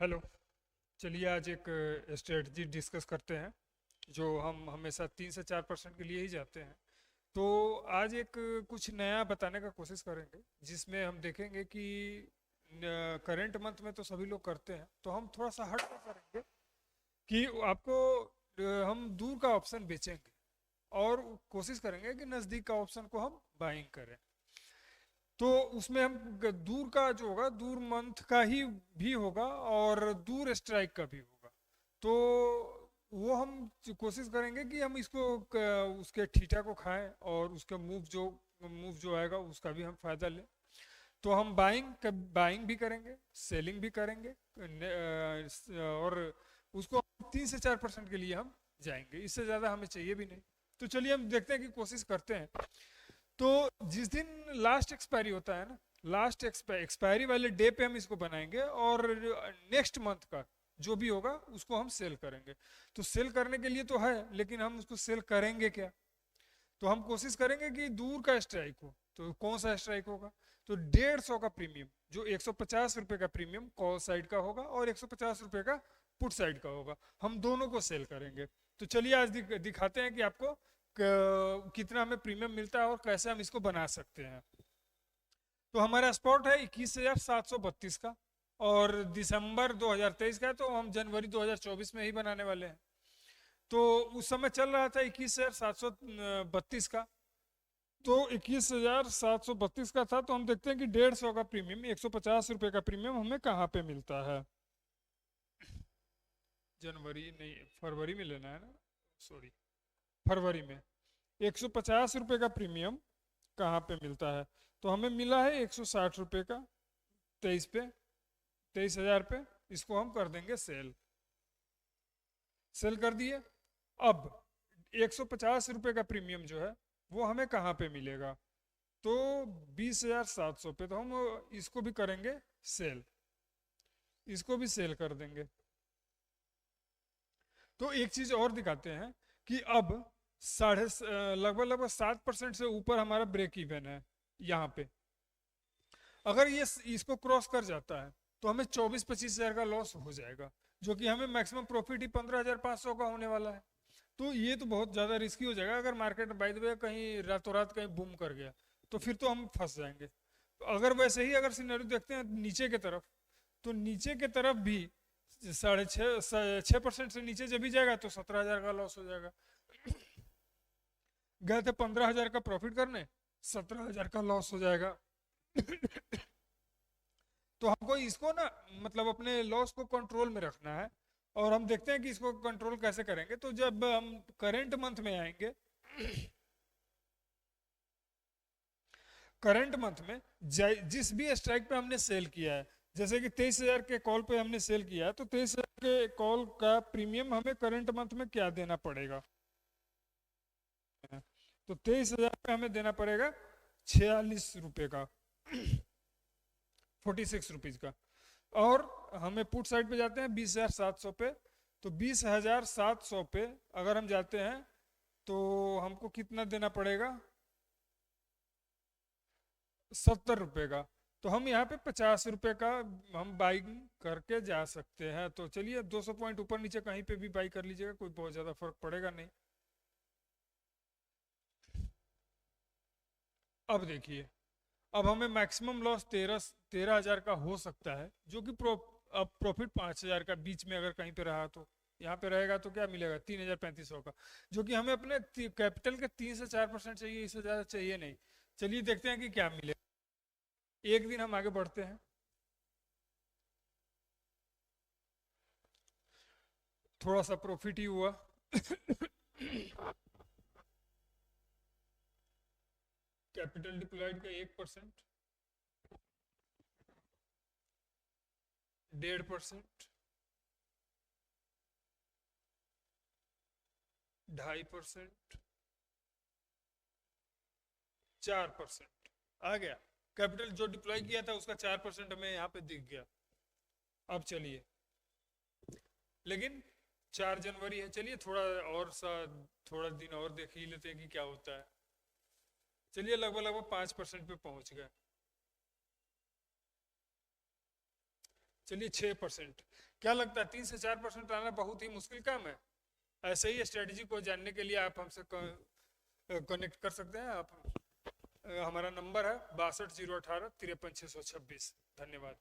Hello. चलिए आज एक स्ट्रेटजी डिस्कस करते हैं जो हम हमेशा 3 से 4% के लिए ही जाते हैं। तो आज एक कुछ नया बताने का कोशिश करेंगे जिसमें हम देखेंगे कि करंट मंथ में तो सभी लोग करते हैं, तो हम थोड़ा सा हट कर करेंगे कि आपको हम दूर का ऑप्शन बेचेंगे और कोशिश करेंगे कि नज़दीक का ऑप्शन को हम बाइंग करें। तो उसमें हम दूर का जो होगा दूर मंथ का ही भी होगा और दूर स्ट्राइक का भी होगा। तो वो हम कोशिश करेंगे कि हम इसको उसके थीटा को खाएं और उसका मूव जो आएगा उसका भी हम फायदा लें। तो हम बाइंग भी करेंगे, सेलिंग भी करेंगे, और उसको 3 से 4% के लिए हम जाएंगे, इससे ज़्यादा हमें चाहिए भी नहीं। तो चलिए हम देखते हैं कि कोशिश करते हैं। तो जिस दिन लास्ट एक्सपायरी होता है ना, लास्ट एक्सपायरी वाले डे पे हम इसको बनाएंगे और नेक्स्ट मंथ का जो भी होगा उसको हम सेल करेंगे। तो सेल करने के लिए तो है, लेकिन हम उसको सेल करेंगे क्या? तो हम कोशिश करेंगे कि दूर का स्ट्राइक हो। तो कौन सा स्ट्राइक होगा? तो 150 का प्रीमियम, जो 150 रुपये का प्रीमियम कॉल साइड का होगा और 150 रुपये का पुट साइड का होगा, हम दोनों को सेल करेंगे। तो चलिए आज दिखाते हैं कि आपको कितना हमें प्रीमियम मिलता है और कैसे हम इसको बना सकते हैं। तो हमारा स्पॉट है 21,732 का और दिसंबर 2023 का है, तो हम जनवरी 2024 में ही बनाने वाले हैं। तो उस समय चल रहा था 21,732 का। तो 21,732 का था, तो हम देखते हैं कि 150 का प्रीमियम, 150 रुपये का प्रीमियम हमें कहाँ पे मिलता है। जनवरी नहीं, फरवरी में लेना है ना, सॉरी, फरवरी में 150 रुपये का प्रीमियम कहाँ पे मिलता है। तो हमें मिला है 160 रुपये का, 23,000 पे। इसको हम कर देंगे सेल। सेल कर दिए। अब 150 रुपये का प्रीमियम जो है वो हमें कहाँ पे मिलेगा? तो 20,700 पे। तो हम इसको भी करेंगे सेल, इसको भी सेल कर देंगे। तो एक चीज और दिखाते हैं कि अब लगभग लगभग 7% से ऊपर हमारा ब्रेक इवन है यहाँ पे। अगर ये इसको क्रॉस कर जाता है तो हमें 24-25 हज़ार का लॉस हो जाएगा, जो कि हमें मैक्सिमम प्रॉफिट ही 15,500 का होने वाला है। तो ये तो बहुत ज़्यादा रिस्की हो जाएगा। अगर मार्केट बाय द वे कहीं रातों रात कहीं बूम कर गया तो फिर तो हम फंस जाएंगे। तो अगर वैसे ही अगर सिनेरियो देखते हैं नीचे की तरफ, तो नीचे की तरफ भी 6% से नीचे जब भी जाएगा तो 17,000 का लॉस हो जाएगा। गए थे 15,000 का प्रॉफिट करने, 17,000 का लॉस हो जाएगा। तो हमको इसको ना, मतलब अपने लॉस को कंट्रोल में रखना है। और हम देखते हैं कि इसको कंट्रोल कैसे करेंगे। तो जब हम करंट मंथ में आएंगे, करंट मंथ में जिस भी स्ट्राइक पे हमने सेल किया है, जैसे कि 23,000 के कॉल पे हमने सेल किया है, तो 23,000 के कॉल का प्रीमियम हमें करंट मंथ में क्या देना पड़ेगा? तो 23,000 पे हमें देना पड़ेगा 46 रुपये का, 46 रुपीज का। और हमें पुट साइड पे जाते हैं 20,700 पे। तो 20,700 पे अगर हम जाते हैं तो हमको कितना देना पड़ेगा? 70 रुपये का। तो हम यहाँ पे 50 रुपये का हम बाइंग करके जा सकते हैं। तो चलिए 200 पॉइंट ऊपर नीचे कहीं पे भी बाई कर लीजिएगा, कोई बहुत ज़्यादा फर्क पड़ेगा नहीं। अब देखिए, अब हमें मैक्सिमम लॉस 13,000 का हो सकता है, जो कि अब प्रॉफिट 5,000 का बीच में अगर कहीं पे रहा तो यहाँ पे रहेगा तो क्या मिलेगा? 3,3500 का, जो कि हमें अपने कैपिटल के 3 से 4% चाहिए, इससे ज़्यादा चाहिए नहीं। चलिए देखते हैं कि क्या मिलेगा। एक दिन हम आगे बढ़ते हैं। थोड़ा सा प्रॉफिट ही हुआ। कैपिटल डिप्लॉयड का 1%, 1.5%, 2.5%, 4% आ गया। कैपिटल जो डिप्लॉय किया था उसका 4% हमें यहाँ पे दिख गया। अब चलिए, लेकिन 4 जनवरी है, चलिए थोड़ा दिन और देख ही लेते हैं कि क्या होता है। चलिए लगभग लगभग 5% पे पहुंच गए। चलिए 6%। क्या लगता है 3 से 4% लाना बहुत ही मुश्किल काम है? ऐसे ही स्ट्रेटजी को जानने के लिए आप हमसे कनेक्ट कर सकते हैं। आप हमारा नंबर है 62 018 53 626। धन्यवाद।